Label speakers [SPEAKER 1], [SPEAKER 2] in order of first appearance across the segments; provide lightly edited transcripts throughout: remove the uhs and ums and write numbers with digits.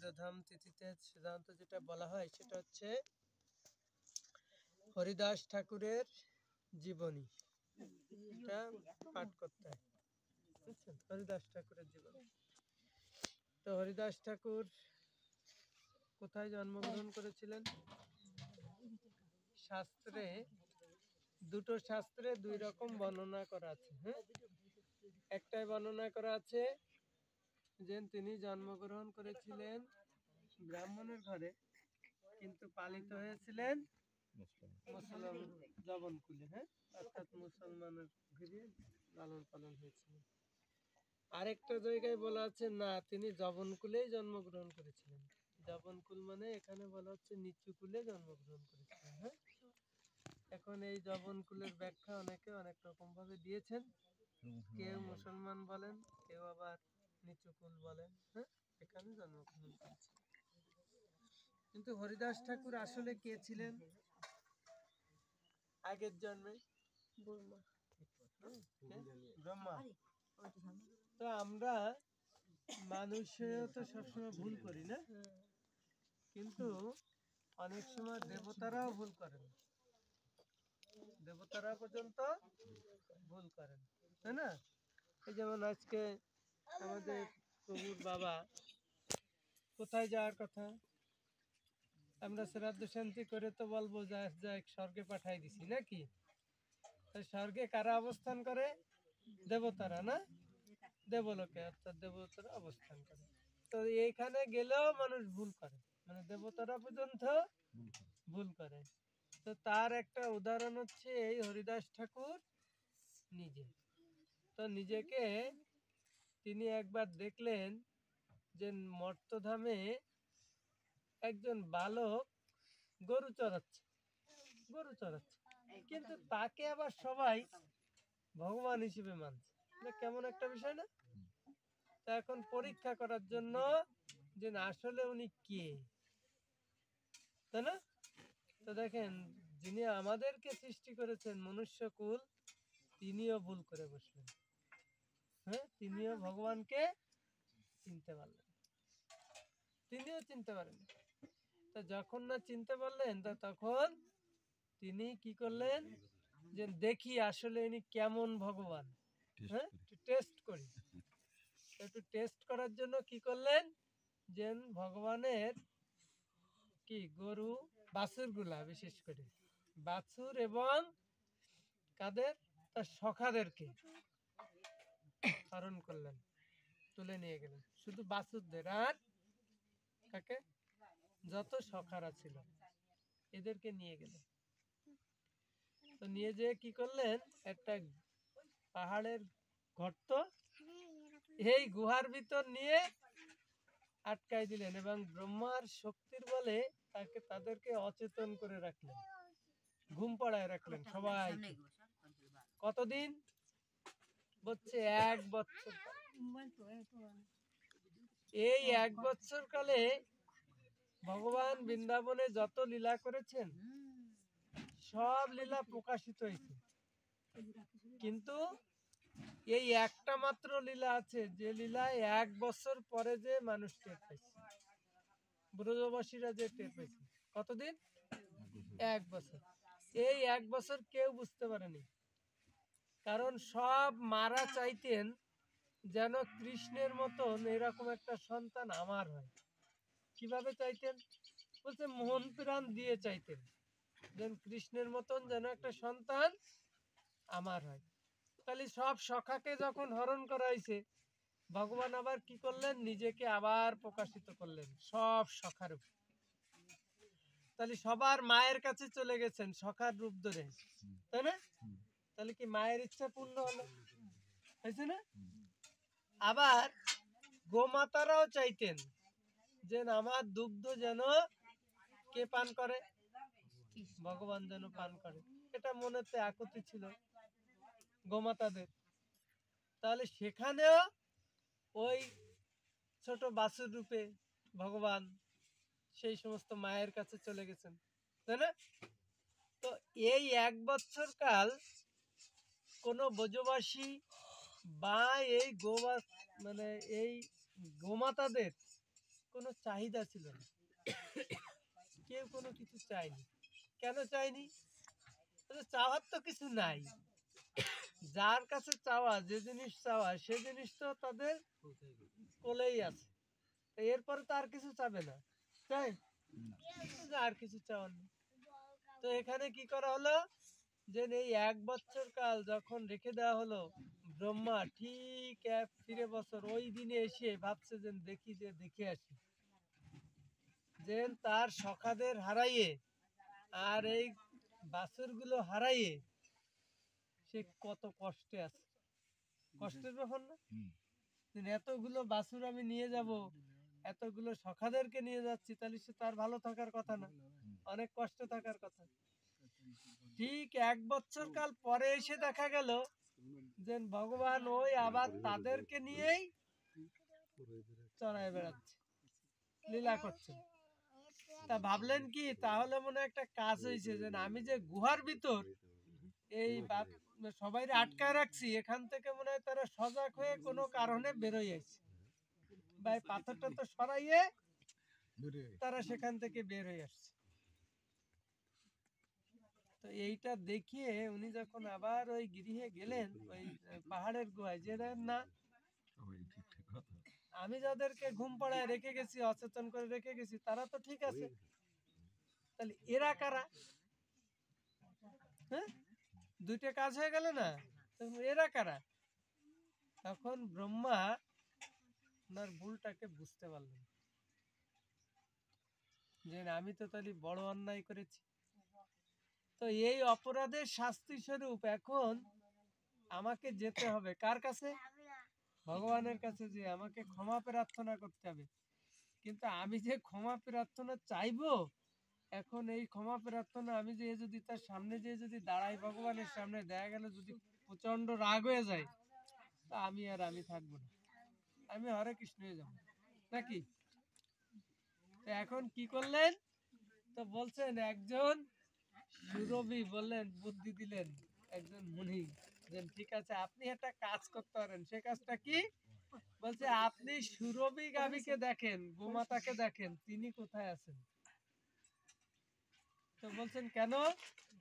[SPEAKER 1] তিরোধাম তিথিতে সাধারণত যেটা বলা হয় সেটা হচ্ছে হরিদাস ঠাকুরের জীবনী, এটা পাঠ করতে হয়, বুঝছেন? হরিদাস ঠাকুরের জীবনী। তো হরিদাস ঠাকুর কোথায় জন্মগ্রহণ করেছিলেন? শাস্ত্রে দুটো শাস্ত্রে দুই রকম বর্ণনা করা আছে। হ্যাঁ, একটাই বর্ণনা করা আছে যে তিনি জন্মগ্রহণ করেছিলেন ব্রাহ্মণের ঘরে, কিন্তু পালিত হয়েছিলেন মুসলমান জবনকুলে। হ্যাঁ, অর্থাৎ মুসলমানের ঘরে লালন পালন হয়েছিল। আরেকটা জায়গায় বলা আছে না, তিনি জবনকুলেই জন্মগ্রহণ করেছিলেন। জবনকুল মানে এখানে বলা হচ্ছে নিচু কুলে জন্মগ্রহণ করেছিলেন। হ্যাঁ, এখন এই জবনকুলের ব্যাখ্যা অনেকে অনেক রকম ভাবে দিয়েছেন। কেউ মুসলমান বলেন, কেউ আবার নিচু কুল বলেন। হ্যাঁ, এখানে জন্মগ্রহণ করেছিলেন। কিন্তু হরিদাস ঠাকুর আসলে কে ছিলেন আগের জন্মে? ব্রহ্মা। তো আমরা মানুষেও তো সবসময় ভুল করি না, কিন্তু অনেক সময় দেবতারাও ভুল করেন, দেবতারা পর্যন্ত ভুল করেন, তাই না? এই যেমন আজকে আমাদের প্রভুর বাবা কোথায় যাওয়ার কথা, আমরা শ্রাদ্ধ শান্তি করে তো বলবো যাই স্বর্গে পাঠাই দিছি নাকি? স্বর্গে কারা অবস্থান করে? দেবতারা না, দেবলোকে অর্থাৎ দেবতারা অবস্থান করে। তো এইখানে গেলেও মানুষ ভুল করে, মানে দেবতারা পর্যন্ত ভুল করে। তো তার একটা উদাহরণ হচ্ছে এই হরিদাস ঠাকুর নিজে। তো নিজেকে তিনি একবার দেখলেন যে মর্তধামে একজন বালক গরু চড়াচ্ছে, কিন্তু তাকে আবার সবাই ভগবান হিসেবে মানছে। কেমন একটা বিষয় না? তা এখন পরীক্ষা করার জন্য যে আসলে উনি কে, তাই না? তো দেখেন, যিনি আমাদেরকে সৃষ্টি করেছেন মনুষ্যকুল, তিনিও ভুল করে বসলেন। হ্যাঁ, তিনিও ভগবানকে চিনতে পারলেন, তিনিও চিনতে পারেন। তা যখন না চিনতে পারলেন, তা তখন তিনি কি করলেন যে দেখি আসলে ইনি কেমন ভগবান, হ্যাঁ, একটু টেস্ট করি। একটু টেস্ট করার জন্য কি করলেন যে ভগবানের কি গরু বাছুর গুলা, বিশেষ করে বাছুর এবং কাদের, তার সখাদেরকে হরণ করলেন, তুলে নিয়ে গেলেন। শুধু বাছুরদের, আর কাকে, যত সখারা ছিল এদেরকে নিয়ে গেলেন। তো নিয়ে যেয়ে কি করলেন, একটা পাহাড়ের গর্ত, এই গুহার ভিতর নিয়ে আটকাই দিলেন এবং ব্রহ্মার শক্তির বলে তাদেরকে অচেতন করে রাখলেন, ঘুম পাড়ায় রাখলেন সবাই। কতদিন? বলছে 1 বছর। এই 1 বছর কালে ভগবান বৃন্দাবনে যত লীলা করেছেন সব লীলা প্রকাশিত হয়েছে, কিন্তু এই একটা মাত্র লীলা আছে যে লীলায় 1 বছর পরে যে মানুষ টের পাইছে, ব্রজবাসীরা যে টের পাইছে। কতদিন? 1 বছর। এই 1 বছর কেউ বুঝতে পারেনি, কারণ সব মারা চাইতেন যেন কৃষ্ণের মতন এরকম একটা সন্তান আমার হয়। কিভাবে চাইতেন? বলছে মন প্রাণ দিয়ে চাইতেন যেন কৃষ্ণের মতন যেন একটা সন্তান আমার হয়। তাহলে সব সখাকে যখন হরণ করা হয়েছে, ভগবান আবার কি করলেন, নিজেকে আবার প্রকাশিত করলেন সব সখার উপর। তাহলে সবার মায়ের কাছে চলে গেছেন সখার রূপ ধরে, তাই না? তাহলে কি মায়ের ইচ্ছা পূর্ণ হলো, হয়েছে না? আবার গোমাতারাও চাইতেন যে আমার দুগ্ধ যেন কে পান করে, ভগবান যেন পান করে, এটা মনেতে আকুতি ছিল গোমাতাদের। তাহলে সেখানেও ওই ছোট বাছুর রূপে ভগবান সেই সমস্ত মায়ের কাছে চলে গেছেন, তাই না? তো এই 1 বছর কাল কোন ব্রজবাসী বা এই মানে এই গোমাতাদের কোনো চাহিদা ছিল না, কেউ কোনো কিছু চায়নি। কেন চায়নি? চাওয়ার তো কিছু নাই, যার কাছে চাওয়া, যে জিনিস চাওয়া সে জিনিস তো তাদের কোলেই আছে, এরপরে তো আর কিছু চাবে না, তাই আর কিছু চাওয়ার নেই। তো এখানে কি করা হলো, যে এই 1 বছর কাল যখন রেখে দেওয়া হলো, ব্রহ্মা ঠিক ফিরে বছর ওই দিনে এসে ভাবছে যে দেখে আসি, যে তার সখাদের হারাইয়ে আর এই বাছুরগুলো হারাইয়ে সে কত কষ্টে আছে। কষ্টের ব্যাপার না? এতগুলো বাছুর আমি নিয়ে যাব, এতগুলো সখাদেরকে নিয়ে যাচ্ছি, তাহলে সে তার ভালো থাকার কথা না, অনেক কষ্ট থাকার কথা। ঠিক 1 বছর কাল পরে এসে দেখা গেল যে ভগবান ওই আবার তাদেরকে নিয়েই চড়ায় বেড়াচ্ছে, লীলা করছে। তা ভাবলেন কি, তাহলে মনে একটা কাজ হয়েছে, যে আমি যে গুহার ভিতর এই সবাই আটকায় রাখছি, এখান থেকে মনে হয় তারা সজাগ হয়ে কোনো কারণে বেরোয় আসছে, বা পাথরটা তো সরাইয়ে তারা সেখান থেকে বের হয়ে আসছে। তো এইটা দেখিয়ে উনি যখন আবার ওই গৃহে গেলেন, ওই পাহাড়ের গুহায়, যে না, আমি যাদেরকে ঘুম পাড়ায় রেখে গেছি, অচেতন করে রেখে গেছি, তারা তো ঠিক আছে, তাহলে এরা কারা? হ্যাঁ, দুইটা কাজ হয়ে গেল না? এরা কারা? তখন ব্রহ্মা ওনার ভুলটাকে বুঝতে পারলেন, যে আমি তো তাহলে বড় অন্যায় করেছি। তো এই অপরাধের শাস্তি স্বরূপ এখন আমাকে যেতে হবে কার কাছে? ভগবানের কাছে, যে আমাকে ক্ষমা প্রার্থনা করতে হবে। কিন্তু আমি যে ক্ষমা প্রার্থনা চাইবো, এখন এই ক্ষমা প্রার্থনা আমি যে যদি তার সামনে যে যদি দাঁড়াই, ভগবানের সামনে, দেখা গেল যদি প্রচন্ড রাগ হয়ে যায়, তা আমি থাকবো না, আমি হরে কৃষ্ণ হয়ে যাবো নাকি? তো এখন কি করলেন? তো বলছেন একজন সুরভি বললেন, বুদ্ধি দিলেন একজন মুনি, যে ঠিক আছে, আপনি একটা কাজ করতে পারেন। সে কাজটা কি? বলছে আপনি সুরভি গাভীকে দেখেন, গোমাতাকে দেখেন, তিনি কোথায় আছেন। তো বলছেন কেন?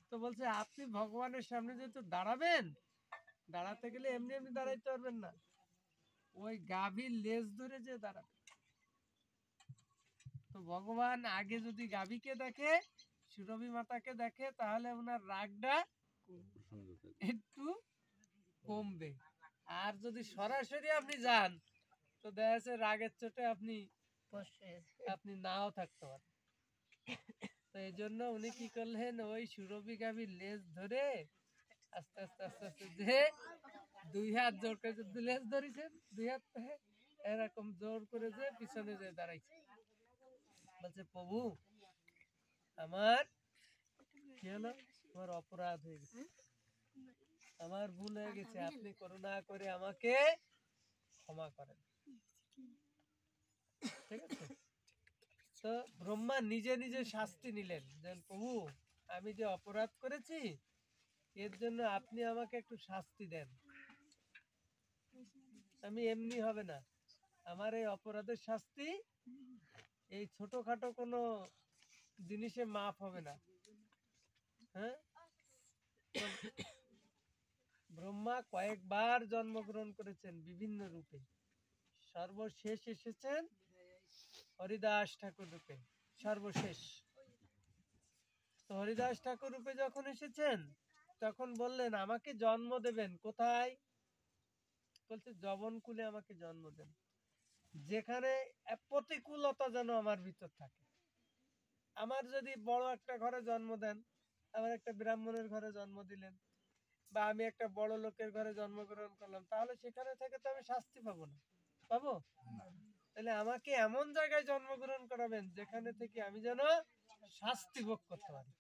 [SPEAKER 1] তো বলছে আপনি ভগবানের সামনে যেহেতু দাঁড়াবেন, দাঁড়াতে গেলে এমনি এমনি দাঁড়াইতে পারবেন না, ওই গাভীর লেজ ধরে যে দাঁড়াবেন। তো ভগবান আগে যদি গাভীকে দেখে, সুরভি মাতাকে দেখে, তাহলে ওনার রাগটা একটু কমবে। আর যদি সরাসরি আপনি যান, তো দেখা যাচ্ছে রাগের চোটে আপনি নাও থাকতে পারেন। তো এই জন্য উনি কি করলেন, ওই সুরভি গাভীর লেজ ধরে আস্তে আস্তে আস্তে আস্তে যে 2 হাত জোর করে লেজ ধরেছেন, 2 হাত এরকম জোর করে যে পিছনে যে দাঁড়াইছে, বলছে প্রভু আমার কি হলো, আমার অপরাধ হয়ে গেছে, আমার ভুল হয়ে গেছে, আপনি করুণা করে আমাকে ক্ষমা করেন। ঠিক আছে? তো ব্রহ্মা নিজে নিজে শাস্তি নিলেন, যে প্রভু আমি যে অপরাধ করেছি, এর জন্য আপনি আমাকে একটু শাস্তি দেন। আমি এমনি হবে না, আমার এই অপরাধের শাস্তি এই ছোটখাটো কোনো জিনিসে মাফ হবে না। হ্যাঁ, ব্রহ্মা কয়েকবার জন্মগ্রহণ করেছেন বিভিন্ন রূপে, সর্বশেষ এসেছেন হরিদাস ঠাকুর রূপে, সর্বশেষ। তো হরিদাস ঠাকুর রূপে যখন এসেছেন, তখন বললেন আমাকে জন্ম দেবেন কোথায়? বলছে যবনকুলে আমাকে জন্ম দেন, যেখানে প্রতিকূলতা যেন আমার ভিতর থাকে। আমার যদি বড় একটা ঘরে জন্ম দেন, আমার একটা ব্রাহ্মণের ঘরে জন্ম দিলেন, বা আমি একটা বড় লোকের ঘরে জন্মগ্রহণ করলাম, তাহলে সেখানে থেকে তো আমি শাস্তি পাবো না, পাবো? তাহলে আমাকে এমন জায়গায় জন্মগ্রহণ করাবেন যেখানে থেকে আমি যেন শাস্তি ভোগ করতে পারি।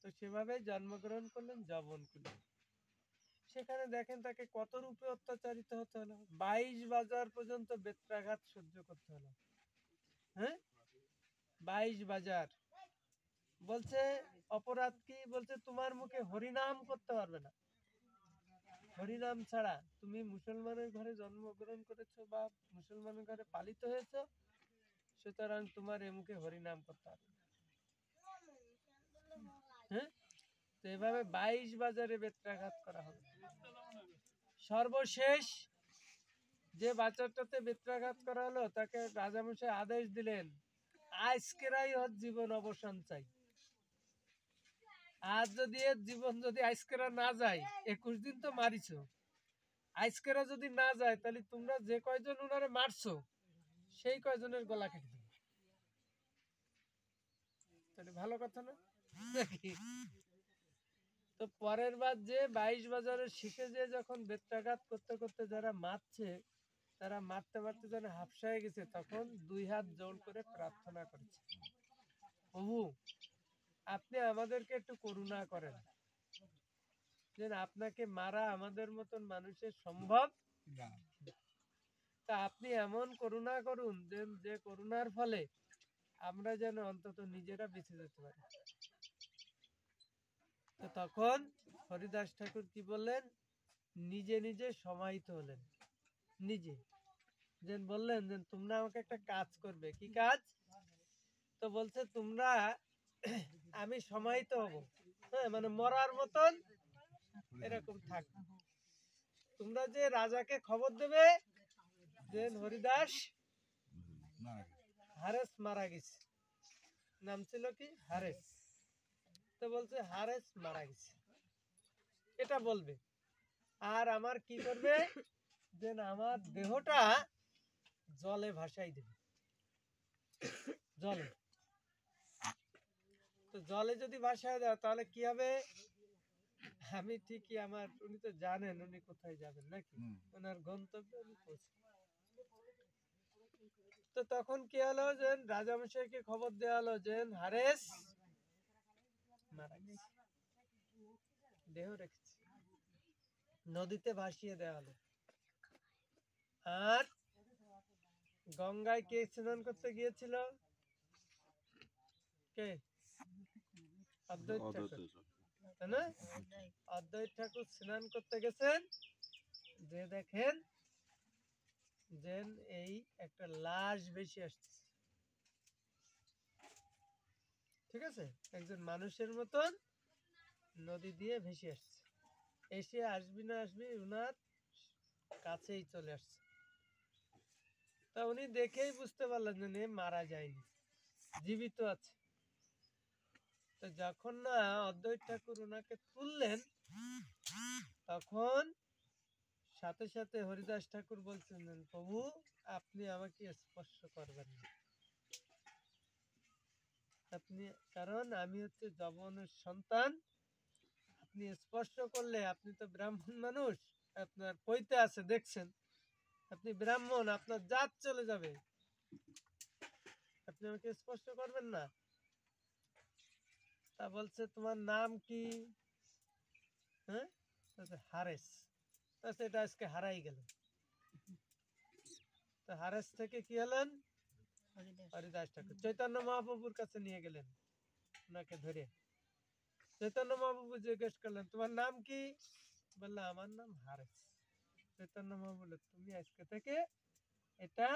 [SPEAKER 1] তো সেভাবে জন্মগ্রহণ করলেন যবনকুলে। সেখানে দেখেন তাকে কত রূপে অত্যাচারিত হতে হলো, 22 বাজার পর্যন্ত বেত্রাঘাত সহ্য করতে হলো। হ্যাঁ, 22 বাজার। বলছে অপরাধ কি? বলছে তোমার মুখে হরিনাম করতে পারবে না। হরিনাম ছাড়া তুমি মুসলমানের ঘরে জন্মগ্রহণ করেছো বা মুসলমানের ঘরে পালিত হয়েছো, সুতরাং তোমার এ মুখে হরিনাম করতে হবে। হ্যাঁ, তো এভাবে 22 বাজারে বেত্রাঘাত করা হবে। সর্বশেষ যে বাচ্চাটাতে বেত্রাঘাত করা হলো তাকে রাজামশাই আদেশ দিলেন, আজকেরাই ওর জীবন অবসান চাই। আজ যদি এর জীবন যদি আজকেরা না যায়, 21 দিন তো মারিছো, আজকেরা যদি না যায় তাহলে তোমরা যে কয়জন উনারে মারছো সেই কয়জনের গলা কেটে দিবে। তাহলে ভালো কথা না? তো পরের বার যে 22 বাজারের শিখে যে যখন বেত্রাঘাত করতে করতে যারা মারছে, তারা মারতে মারতে যেন হাফসায় গেছে, তখন 2 হাত জোড় করে প্রার্থনা করেছে, প্রভু আপনি আমাদেরকে একটু করুণা করেন, যে আপনাকে মারা আমাদের মতন মানুষের সম্ভব না, তা আপনি এমন করুণা করুন যে করুণার ফলে আমরা যেন অন্তত নিজেরা বেঁচে যেতে পারি। তো তখন হরিদাস ঠাকুর কি বললেন, নিজে নিজে সমাহিত হলেন, নিজে যে বললেন যে তোমরা আমাকে একটা কাজ করবে। কি কাজ? তো বলছে তোমরা আমি সমাহিত হব, হ্যাঁ মানে মরার মতন এরকম থাকবে, তোমরা যে রাজাকে খবর দেবে যে হরিদাস হারেস মারা গেছে, নাম ছিল কি হারেস, তো বলছে হারেস মারা গেছে এটা বলবে, আর আমার কি করবে যে আমার দেহটা জলে ভাসাই দেবে, জলে। তো জলে যদি ভাসায় দাও তাহলে কি হবে, আমি ঠিকই আমার, উনি তো জানেন উনি কোথায় যাবেন নাকি, ওনার গন্তব্যে উনি পৌঁছে। তো তখন কি হলো যে রাজামশাইকে খবর দেওয়া হলো যে হারেস মারা গেছে, দেহ রেখেছে, নদীতে ভাসিয়ে দেওয়া হলো। আর গঙ্গায় কে স্নান করতে গিয়েছিল? কে? অদ্বৈত ঠাকুর, তাই না? অদ্বৈত ঠাকুর স্নান করতে গেছেন, যে দেখেন যে এই একটা লাশ বেশি আসছে, ঠিক আছে, একজন মানুষের মতন নদী দিয়ে ভেসে আসছে, এসে আসবি না আসবি উনার কাছেই চলে আসছে। তা উনি দেখেই বুঝতে পারলেন যে মারা যায়নি, জীবিত আছে। তো যখন না অদ্বৈত ঠাকুর ওনাকে তুললেন, তখন সাথে সাথে হরিদাস ঠাকুর বলছেন, প্রভু আপনি আমাকে স্পর্শ করবেন না, আপনি, কারণ আমি হচ্ছে যবনের সন্তান, আপনি স্পর্শ করলে, আপনি তো ব্রাহ্মণ মানুষ, আপনার পৈতে আছে দেখছেন, আপনি ব্রাহ্মণ, আপনার জাত চলে যাবে, আপনি আমাকে স্পর্শ করবেন না। তা বলছে তোমার নাম কি? হ্যাঁ, হারেস। এটা আজকে হারাই গেল। তো হারেস থেকে কি হলেন? হরিদাস ঠাকুর চৈতন্য মহাপ্রভুর কাছে নিয়ে গেলেন, ওনাকে ধরে। চৈতন্য মহাপ্রভু জিজ্ঞেস করলেন তোমার নাম কি? বললো আমার নাম হারেস। চৈতন্য মহাপ্রভু বললেন তুমি আজকে থেকে এটা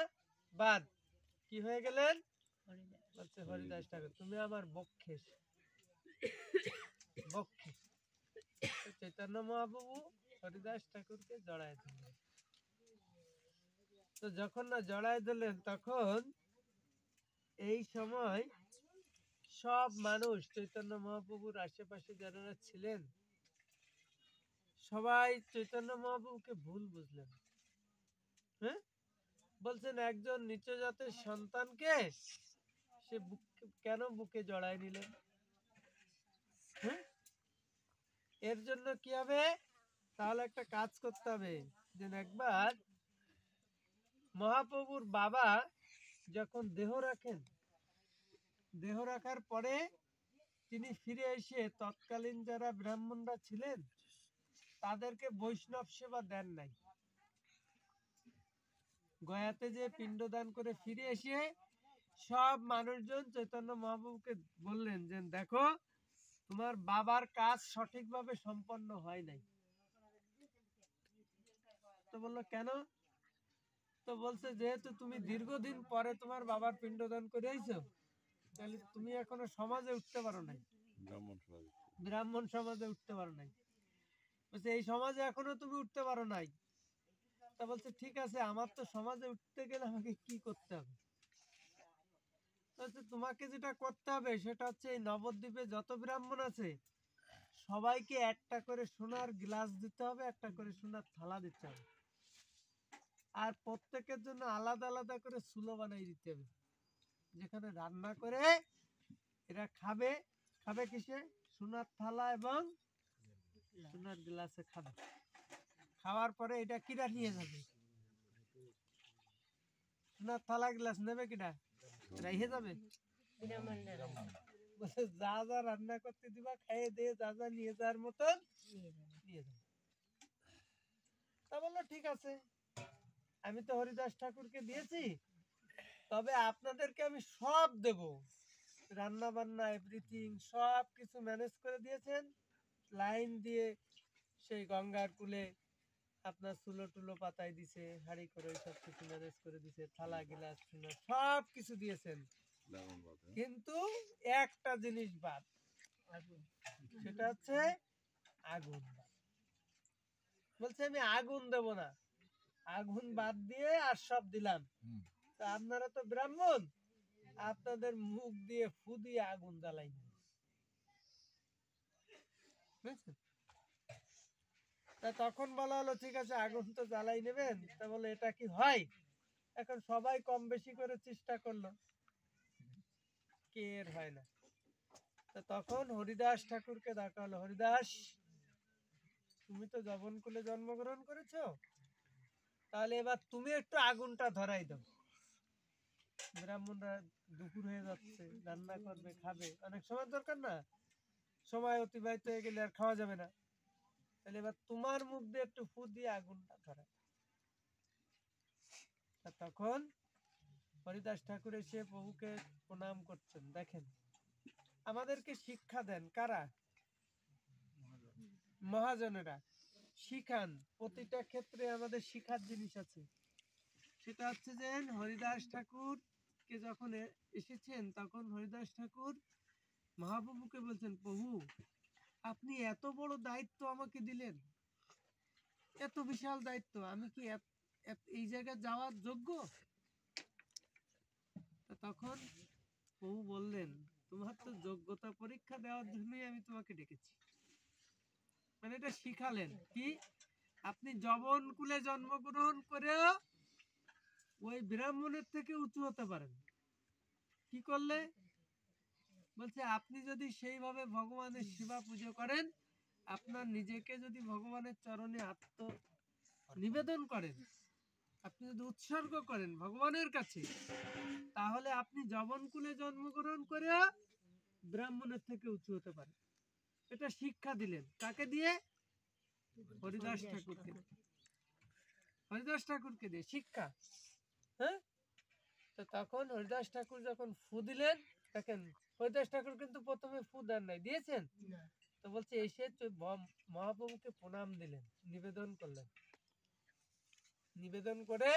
[SPEAKER 1] বাদ, কি হয়ে গেলেন? বলছে হরিদাস ঠাকুর, তুমি আমার বক্ষে, বক্ষে। চৈতন্য মহাপ্রভু হরিদাস ঠাকুরকে জড়ায় দিলেন। তো যখন না জড়ায় দিলেন, তখন এই সময় সব মানুষ চৈতন্য মহাপ্রভুর আশেপাশে যারা ছিলেন সবাই চৈতন্য মহাপ্রভুকে ভুল বুঝলেন। হ্যাঁ, বলছেন একজন নিচ জাতের সন্তানকে সে কেন বুকে জড়ায় নিলেন? হ্যাঁ, এর জন্য কি হবে, তাহলে একটা কাজ করতে হবে, যে একবার মহাপ্রভুর বাবা যখন দেহ রাখেন, দেহ রাখার পরে তিনি ফিরে এসে তৎকালীন যারা ব্রাহ্মণরা ছিলেন তাদেরকে বৈষ্ণব সেবা দেন নাই। গয়াতে যে পিণ্ডদান করে ফিরে এসে সব মানুষজন চৈতন্য মহাপ্রভুকে বললেন যে দেখো তোমার বাবার কাজ সঠিকভাবে সম্পন্ন হয় নাই, তো বললো কেন? তো বলছে যেহেতু তুমি দীর্ঘদিন পরে তোমার বাবার পিণ্ডদান করে আইছো, তাহলে তুমি এখনো সমাজে উঠতে পারো নাই, ব্রাহ্মণ সমাজে উঠতে পারো নাই। বলছে এই সমাজে এখনো তুমি উঠতে পারো নাই। তা বলছে ঠিক আছে, আমার তো সমাজে উঠতে গেলে আমাকে কি করতে হবে? বলছে তোমাকে যেটা করতে হবে সেটা হচ্ছে এই নবদ্বীপে যত ব্রাহ্মণ আছে সবাইকে একটা করে সোনার গ্লাস দিতে হবে, একটা করে সোনার থালা দিতে হবে, আর প্রত্যেকের জন্য আলাদা আলাদা করে চুলো বানাই দিতে হবে, যেখানে রান্না করে এরা খাবে। খাবে কিসে? সোনার থালা এবং সোনার গ্লাসে খাবে। খাওয়ার পরে এটা কিরা নিয়ে যাবে? সোনার থালা গ্লাস নেবে কিনা? রেখে যাবে। বলছে যা যা রান্না করতে দিবা খাইয়ে দিয়ে যা যা নিয়ে যাওয়ার মতন নিয়ে যাবে। তা বললো ঠিক আছে, আমি তো হরিদাস ঠাকুরকে দিয়েছি, তবে আপনাদেরকে আমি সব দেব, রান্না বান্না এভরিথিং সব কিছু ম্যানেজ করে দিয়েছেন, লাইন দিয়ে সেই গঙ্গার কূলে আপনার চুলো টুলো পাতায় দিছে, হাড়ি করে সব কিছু ম্যানেজ করে দিছে, থালা গিলাস সব কিছু দিয়েছেন, কিন্তু একটা জিনিস বাদ, সেটা হচ্ছে আগুন। বলছে আমি আগুন দেব না, আগুন বাদ দিয়ে আর সব দিলাম। তা আপনারা তো ব্রাহ্মণ, আপনাদের মুখ দিয়ে ফু দিয়ে আগুন জ্বালাই না। বুঝছেন? তা তখন বলা হলো ঠিক আছে আগুন তো জ্বালাই নেবেন। তা বলে এটা কি হয়? এখন সবাই কম বেশি করে চেষ্টা করলো, কে এর হয় না। তা তখন হরিদাস ঠাকুরকে ডাকা হলো, হরিদাস তুমি তো যবনকুলে জন্মগ্রহণ করেছো, তাহলে এবার তুমি একটু আগুনটা ধরাই দাও। ব্রাহ্মণরা দুপুর হয়ে যাচ্ছে, রান্না করবে খাবে, অনেক সময় দরকার না, সময় অতিবাহিত হয়ে গেলে আর খাওয়া যাবে না, তাহলে এবার তোমার মুখ দিয়ে একটু ফু দিয়ে আগুনটা ধরাই। তখন হরিদাস ঠাকুর এসে প্রভুকে প্রণাম করছেন। দেখেন আমাদেরকে শিক্ষা দেন কারা? মহাজনেরা শিখান, প্রতিটা ক্ষেত্রে আমাদের শিখার জিনিস আছে। সেটা হচ্ছে যে হরিদাস ঠাকুর কে যখন এসেছেন তখন হরিদাস ঠাকুর মহাপ্রভুকে বলছেন, প্রভু আপনি এত বড় দায়িত্ব আমাকে দিলেন, এত বিশাল দায়িত্ব, আমি কি এই জায়গায় যাওয়ার যোগ্য? তখন প্রভু বললেন, তোমার তো যোগ্যতা পরীক্ষা দেওয়ার জন্যই আমি তোমাকে ডেকেছি। মানে এটা শিখালেন কি, আপনি যবন কুলে জন্মগ্রহণ করেও ওই ব্রাহ্মণের থেকে উঁচু হতে পারেন। কি করলে? বলছে আপনি যদি সেইভাবে ভগবানের সেবা পুজো করেন, আপনার নিজেকে যদি ভগবানের চরণে আত্ম নিবেদন করেন, আপনি যদি উৎসর্গ করেন ভগবানের কাছে, তাহলে আপনি যবনকুলে জন্মগ্রহণ করে ব্রাহ্মণের থেকে উঁচু হতে পারেন। এটা শিক্ষা দিলেন কাকে দিয়ে? হরিদাস ঠাকুরকে। হরিদাস ঠাকুরকে দিয়ে শিক্ষা। হ্যাঁ, তো তখন হরিদাস ঠাকুর যখন ফু দিলেন, দেখেন হরিদাস ঠাকুর কিন্তু প্রথমে ফু দেন নাই, দিয়েছেন? তো বলছে এসে মহাপ্রভুকে প্রণাম দিলেন, নিবেদন করলেন, নিবেদন করে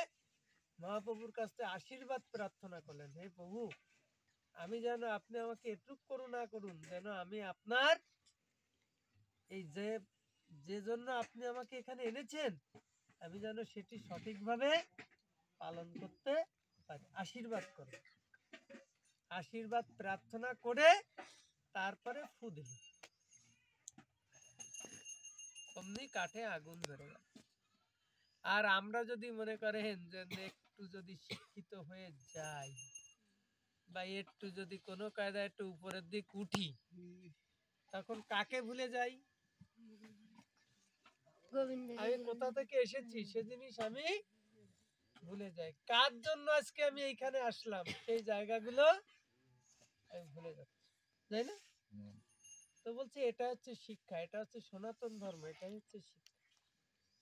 [SPEAKER 1] মহাপ্রভুর কাছে আশীর্বাদ প্রার্থনা করলেন, হে প্রভু আমি যেন আপনি আমাকে এটুক করুণা করুন, যেন আমি আপনার এই যে জন্য আপনি আমাকে এখানে এনেছেন, আমি যেন সেটি সঠিকভাবে পালন করতে পারি, আশীর্বাদ করুন। আশীর্বাদ প্রার্থনা করে তারপরে ফু দিল, অমনি কাঠে আগুন ধরে গেল। আর আমরা যদি মনে করেন যে একটু যদি শিক্ষিত হয়ে যাই বা একটু যদি কোনো কায়দায় একটু উপরের দিক উঠি, তখন কাকে ভুলে যাই? আমি কোথা থেকে এসেছি সে জিনিস আমি ভুলে যাই। কার জন্য আজকে আমি এইখানে আসলাম সেই জায়গাগুলো আমি ভুলে যাচ্ছি, তাই না? তো বলছি এটা হচ্ছে শিক্ষা, এটা হচ্ছে সনাতন ধর্ম, এটাই হচ্ছে শিক্ষা।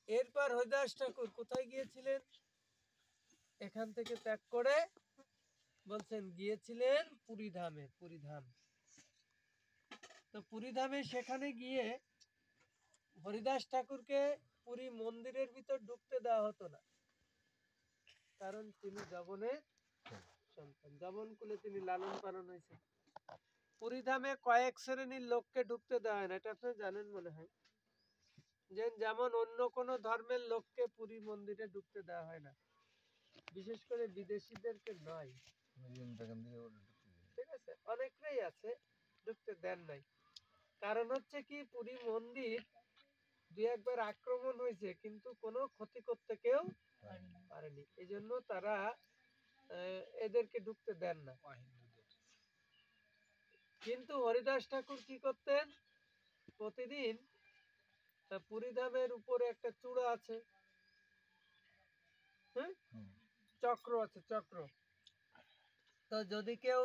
[SPEAKER 1] এরপর হরিদাস ঠাকুর কোথায় গিয়েছিলেন? এখান থেকে ত্যাগ করে বলছেন গিয়েছিলেন পুরীধামে, পুরীধাম। তো পুরীধামে সেখানে গিয়ে হরিদাস ঠাকুরকে পুরী মন্দিরের ভিতর ঢুকতে দেওয়া হতো না, কারণ তিনি জবনের সন্তান, জবন কুলে তিনি লালন পালন হয়েছেন। পুরী ধামে কয়েক শ্রেণীর লোককে ঢুকতে দেওয়া হয় না, এটা আপনি জানেন মনে হয়, যে যেমন অন্য কোন ধর্মের লোককে পুরী মন্দিরে ঢুকতে দেওয়া হয় না, বিশেষ করে বিদেশিদেরকে নয়। ঠিক আছে, অনেকেই আছে ঢুকতে দেন নাই। কারণ হচ্ছে কি, পুরী মন্দির দুই একবার আক্রমণ হয়েছে, কিন্তু কোনো ক্ষতি করতে কেউ পারেনি, এই জন্য তারা এদেরকে ঢুকতে দেন না। কিন্তু হরিদাস ঠাকুর কি করতেন, প্রতিদিন পুরী ধামের উপরে একটা চূড়া আছে, হ্যাঁ, চক্র আছে, চক্র। তো যদি কেউ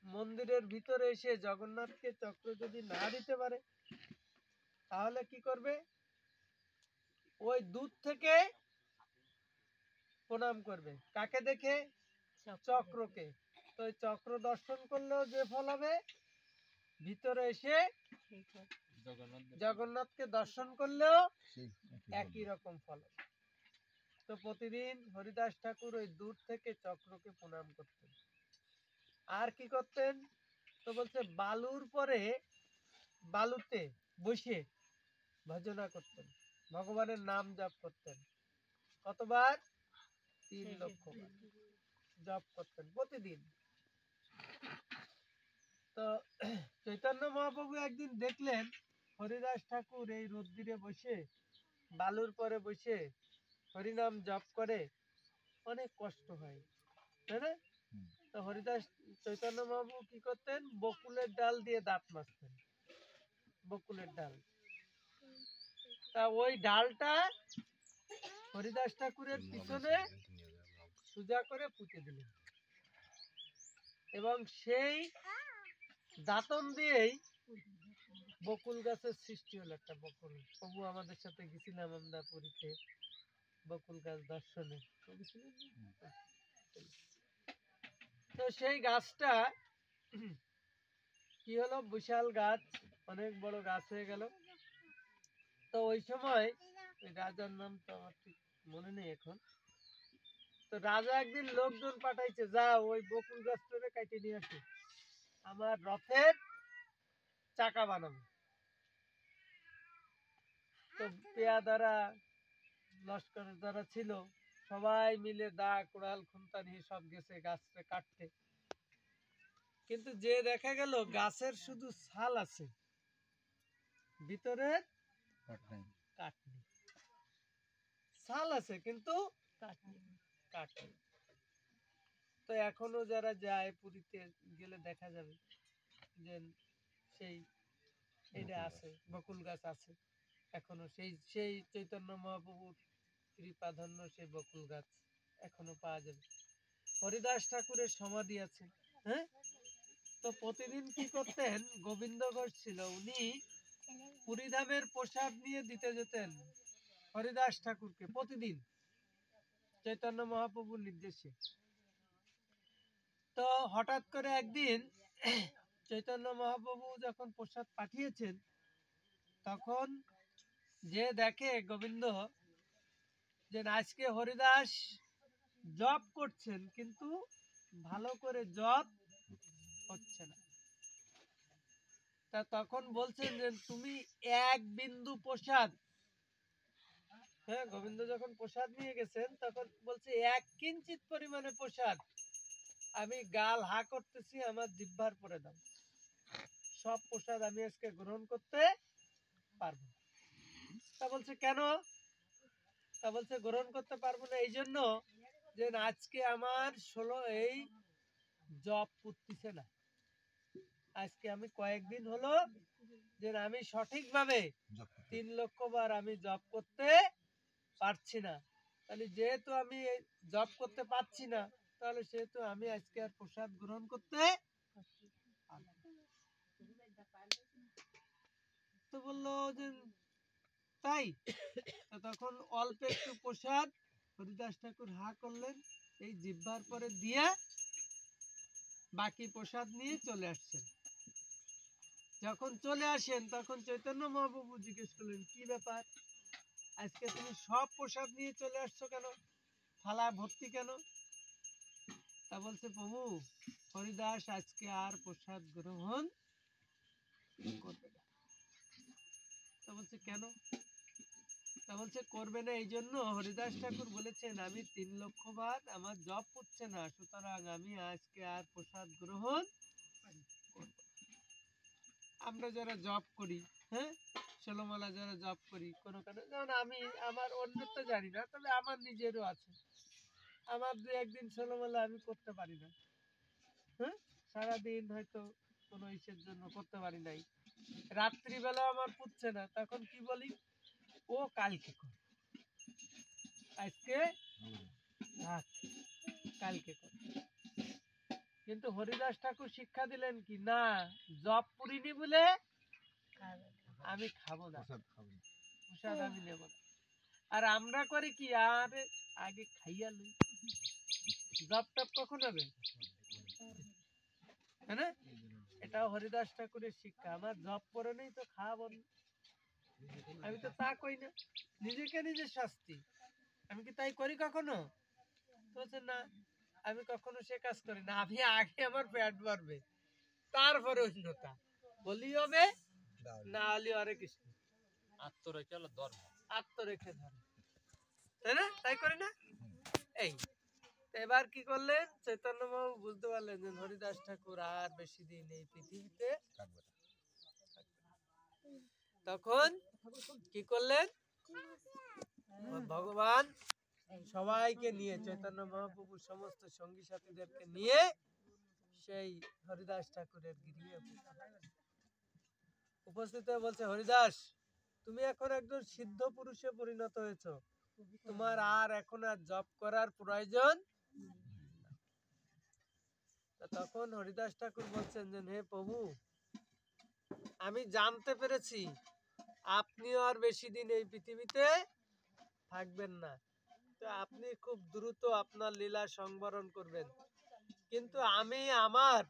[SPEAKER 1] মন্দিরের ভিতরে এসে জগন্নাথকে চক্র যদি না দিতে পারে, তাহলে কি করবে, ওই দূর থেকে প্রণাম করবে, কাকে দেখে, চক্রকে। তো ওই চক্র দর্শন করলেও যে ফল হবে, ভিতরে এসে জগন্নাথকে দর্শন করলেও একই রকম ফল হবে। তো প্রতিদিন হরিদাস ঠাকুর ওই দূর থেকে চক্রকে প্রণাম করতেন। আর কি করতেন, তো বলছে বালুর পরে বালুতে বসে ভজনা করতেন, ভগবানের নাম জপ করতেন। কতবার, 3 লক্ষ বার জপ করতেন প্রতিদিন। তো চৈতন্য মহাপ্রভু একদিন দেখলেন হরিদাস ঠাকুর এই রোদ্দুরে বসে, বালুর পরে বসে হরিনাম জপ করে, অনেক কষ্ট হয়, তাই না? তো হরিদাস চৈতন্য মহাপ্রভু কি করতেন, বকুলের ডাল দিয়ে দাঁত মাজতেন, বকুলের ডাল। তা ওই ডালটা হরিদাস ঠাকুরের পিছনে সোজা করে পুঁতে দিলেন, এবং সেই দাঁতন দিয়েই বকুল গাছের সৃষ্টি হলো। একটা বকুল, প্রভু আমাদের সাথে গেছিলাম আমরা পুরীতে বকুল গাছ দর্শনে, তো সেই গাছটা কি হলো, বিশাল গাছ, অনেক বড় গাছ হয়ে গেল। তো ওই সময় রাজার নাম তো আমার ঠিক মনে নেই এখন, তো রাজা একদিন লোকজন পাঠাইছে, যা ওই বকুল গাছটারে কাটে নিয়ে আসে, আমার রথের চাকা বানাবো। তো পেয়াদারা, লস্করের যারা ছিল, সবাই মিলে দা কোড়াল খুন্তা নিয়ে সব গেছে গাছটা কাটতে। কিন্তু যে দেখা গেল গাছের শুধু ছাল আছে, ভিতরে কাঠ নেই, ছাল আছে কিন্তু কাঠ নেই। তো এখনো যারা যায় পুরীতে গেলে দেখা যাবে যে সেই এটা আছে, বকুল গাছ আছে এখনো, সেই সেই চৈতন্য মহাপ্রভুর কৃপাধন্য সেই বকুল গাছ এখনো পাওয়া যাবে। হরিদাস ঠাকুরের সমাধি আছে, হ্যাঁ। তো প্রতিদিন কি করতেন, গোবিন্দ ঘোষ ছিল, উনি পুরীধামের প্রসাদ নিয়ে দিতে যেতেন হরিদাস ঠাকুরকে প্রতিদিন, চৈতন্য মহাপ্রভুর নির্দেশে। তো হঠাৎ করে একদিন চৈতন্য মহাপ্রভু যখন প্রসাদ পাঠিয়েছেন, তখন যে দেখে গোবিন্দ যে আজকে হরিদাস জপ করছেন, কিন্তু ভালো করে জপ হচ্ছে না। তা তখন বলছেন যে তুমি এক বিন্দু প্রসাদ, হ্যাঁ, গোবিন্দ যখন প্রসাদ নিয়ে গেছেন তখন বলছে এক কিঞ্চিত পরিমাণে প্রসাদ আমি গাল হা করতেছি, আমার জিহ্বার পরে দাও, সব প্রসাদ আমি আজকে গ্রহণ করতে পারবো। তা বলছে কেন, তা বলছে গ্রহণ করতে পারবো না এই জন্য যে আজকে আমার 16 এই জব করতেছে না, আজকে আমি কয়েকদিন হলো যে আমি সঠিকভাবে 3 লক্ষ বার আমি জব করতে পারছি না। তাহলে যেহেতু আমি জব করতে পারছি না, তাহলে সেহেতু আমি আজকে আর প্রসাদ গ্রহণ করতে তো বললো যে তাই। তো তখন অল্প একটু প্রসাদ হরিদাস ঠাকুর হা করলেন, এই জিহ্বার পরে দিয়ে বাকি প্রসাদ নিয়ে চলে আসছেন। যখন চলে আসেন তখন চৈতন্য মহাপ্রভু জিজ্ঞেস করলেন কি ব্যাপার, আজকে তুমি সব প্রসাদ নিয়ে চলে আসছো কেন, থালা ভর্তি কেন? তা বলছে প্রভু হরিদাস আজকে আর প্রসাদ গ্রহণ করবে না। তা বলছে কেন? তা বলছে করবে না এই জন্য হরিদাস ঠাকুর বলেছেন আমি 3 লক্ষ বার আমার জপ হচ্ছে না, সুতরাং আমি আজকে আর প্রসাদ গ্রহণ করব না। আমরা যারা জব করি, হ্যাঁ, ষোলমালা যারা জব করি কোনো কারণে, যেমন আমি আমার অন্য তো জানি না, তবে আমার নিজেরও আছে, আমার 2-1 দিন ষোলমালা আমি করতে পারি না, হ্যাঁ, সারাদিন হয়তো কোনো ইসের জন্য করতে পারি নাই, রাত্রিবেলা আমার পুচ্ছে না, তখন কি বলি, ও কালকে কর, আজকে রাত, কালকে কর। কিন্তু হরিদাস ঠাকুর শিক্ষা দিলেন কি না, জব পুরিনি বলে আমি খাবো না, প্রসাদ আমি নেব না। আর আমরা করি কি, আর আগে খাইয়া লই, জব টপ কখন হবে, তাই না? এটাও হরিদাস ঠাকুরের শিক্ষা, আমার জব করে নেই তো খাওয়া বন্ধ। আমি তো তা কই না, নিজেকে নিজের শাস্তি, আমি কি তাই করি কখনো? তো বলছে না, আমি কখনো সে কাজ করি না, আমি আগে আমার পেট ভরবে, তারপরে অন্যটা বলি হবে, না হলে হরে কৃষ্ণ, আত্মরেখে হলো ধর্ম, আত্মরেখে ধর্ম, তাই না? তাই করি না? এই তো এবার কি করলেন, চৈতন্য বাবু বুঝতে পারলেন যে হরিদাস ঠাকুর আর বেশি দিন এই পৃথিবীতে থাকবে না। তখন কি করলেন, ভগবান সবাইকে নিয়ে, চৈতন্য মহাপ্রভুর সমস্ত সঙ্গী সাথীদেরকে নিয়ে সেই হরিদাস ঠাকুরের গৃহে উপস্থিত হয়ে বলছে, হরিদাস তুমি এখন একজন সিদ্ধ পুরুষে পরিণত হয়েছো, তোমার আর এখন আর জপ করার প্রয়োজন। তখন হরিদাস ঠাকুর বলছেন যে হে প্রভু, আমি জানতে পেরেছি আপনিও আর বেশি দিন এই পৃথিবীতে থাকবেন না, তো আপনি খুব দ্রুত আপনার লীলা সংবরণ করবেন, কিন্তু আমি আমার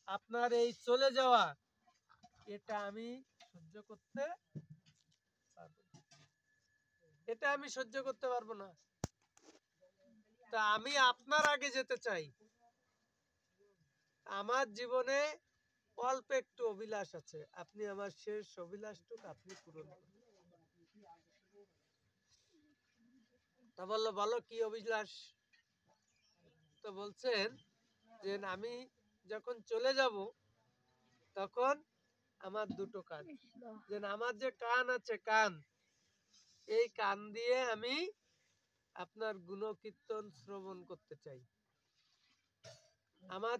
[SPEAKER 1] আপনার এই চলে যাওয়া এটা আমি সহ্য করতে পারবো না, এটা আমি সহ্য করতে পারবো না, তা আমি আপনার আগে যেতে চাই, আমার জীবনে অল্প একটু অভিলাষ আছে, আপনি আমার শেষ অভিলাষটুকু আপনি পূরণ করুন। তা বললো বলো কি অভিলাষ? তো বলছেন যে আমি যখন চলে যাব তখন আমার দুটো কান, যে আমার যে কান আছে কান, এই কান দিয়ে আমি আপনার গুণকীর্তন শ্রবণ করতে চাই, আমার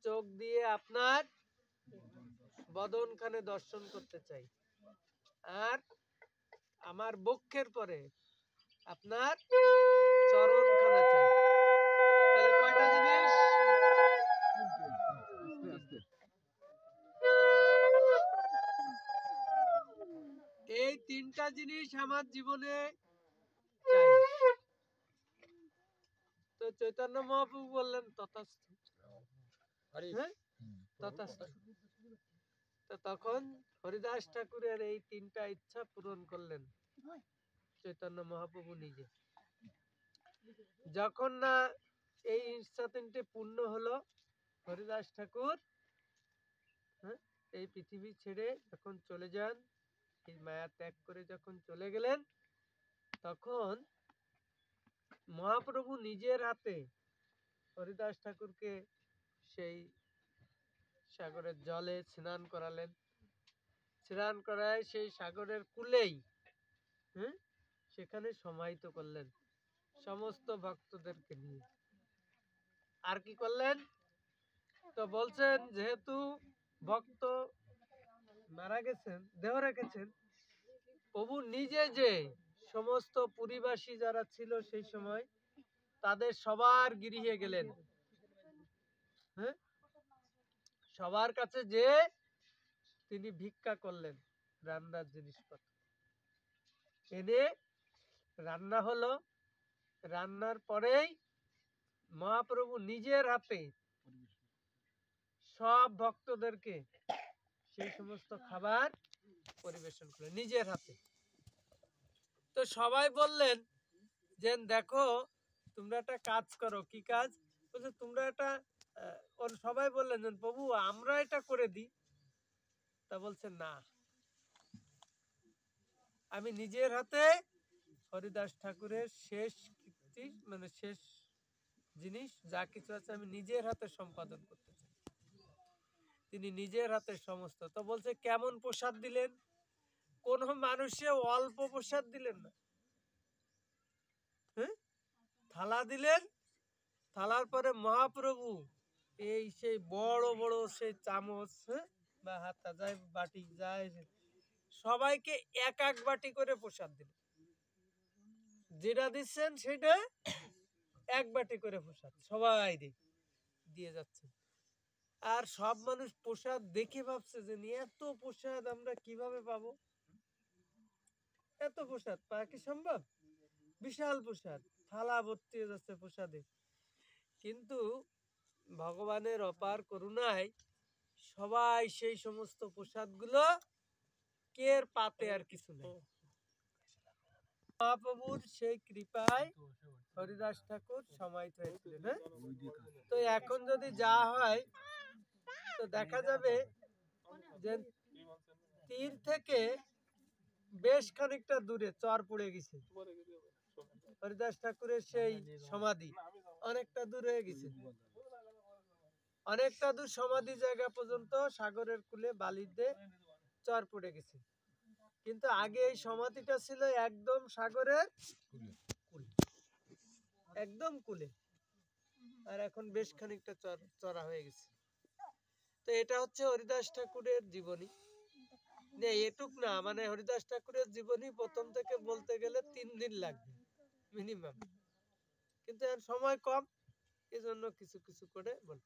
[SPEAKER 1] চোখ দিয়ে আপনার বদন খানে দর্শন করতে চাই, আর আমার বক্ষের পরে আপনার চরণ খানা চাই। তাহলে কয়টা জিনিস? এই 3টা জিনিস আমার জীবনে চাই। তো চৈতন্য মহাপ্রভু বললেন তথাস্তু, হ্যাঁ, তথাস্তু। তো তখন হরিদাস ঠাকুরের এই 3টা ইচ্ছা পূরণ করলেন চৈতন্য মহাপ্রভু নিজে। যখন না এই ইচ্ছা 3টে পূর্ণ হলো, হরিদাস ঠাকুর, হ্যাঁ, এই পৃথিবী ছেড়ে যখন চলে যান, এই মায়া ত্যাগ করে যখন চলে গেলেন, তখন মহাপ্রভু নিজের হাতে হরিদাস ঠাকুরকে সেই সাগরের জলে স্নান করালেন, স্নান করায় সেই সাগরের কূলেই, হ্যাঁ, সেখানে সমাহিত করলেন সমস্ত ভক্তদেরকে নিয়ে। আর কি করলেন? তো বলছেন যেহেতু ভক্ত মারা গেছেন, দেহ রেখেছেন, প্রভু নিজে যে সমস্ত পুরীবাসী যারা ছিল সেই সময় তাদের সবার গৃহে গেলেন, হ্যাঁ, সবার কাছে যে তিনি ভিক্ষা করলেন রান্নার জিনিসপত্র এনে, রান্না হলো, রান্নার পরেই মহাপ্রভু নিজের হাতে সব ভক্তদেরকে সেই সমস্ত খাবার পরিবেশন করলেন নিজের হাতে। তো সবাই বললেন যে দেখো তোমরা একটা কাজ করো। কি কাজ? বলছে তোমরা একটা সবাই বললেন যে প্রভু আমরা এটা করে দিই। তা বলছে না, আমি নিজের হাতে হরিদাস ঠাকুরের শেষ কীর্তি মানে শেষ জিনিস যা কিছু আছে আমি নিজের হাতে সম্পাদন করতে চাই। তিনি নিজের হাতে সমস্ত। তো বলছে কেমন প্রসাদ দিলেন? কোন মানুষে অল্প প্রসাদ দিলেন না। হ্যাঁ, থালা দিলেন, থালার পরে মহাপ্রভু এই সেই বড় বড় সেই চামচ, হ্যাঁ, বা হাতা যায় বাটি যায়, সবাইকে এক এক বাটি করে প্রসাদ দিলেন। যেটা দিচ্ছেন সেটা এক বাটি করে প্রসাদ সবাই দিয়ে যাচ্ছে। আর সব মানুষ প্রসাদ দেখে ভাবছে যে এত প্রসাদ আমরা কিভাবে পাবো? এত প্রসাদ পাওয়া কি সম্ভব? বিশাল প্রসাদ, থালা ভর্তি হয়ে যাচ্ছে প্রসাদে। কিন্তু ভগবানের অপার করুণায় সবাই সেই সমস্ত প্রসাদগুলো কের পাতে আর কিছু নেই। মহাপ্রভুর সেই কৃপায় হরিদাস ঠাকুর সমাহিত হয়েছিলেন। হ্যাঁ, তো এখন যদি যা হয় তো দেখা যাবে যে তীর থেকে বেশ খানিকটা দূরে চর পড়ে গেছে হরিদাস ঠাকুরের সেই সমাধি, অনেকটা দূর হয়ে গেছে। অনেকটা দূর সমাধি জায়গা পর্যন্ত সাগরের কূলে বালিতে চর পড়ে গেছে। কিন্তু আগে এই সমাধিটা ছিল একদম সাগরের একদম কূলে, আর এখন বেশ খানিকটা চড়া হয়ে গেছে। তো এটা হচ্ছে হরিদাস ঠাকুরের জীবনী। এটুক না, মানে হরিদাস ঠাকুরের জীবনী প্রথম থেকে বলতে গেলে 3 দিন লাগবে মিনিমাম, কিন্তু এর সময় কম, এজন্য কিছু কিছু করে বল।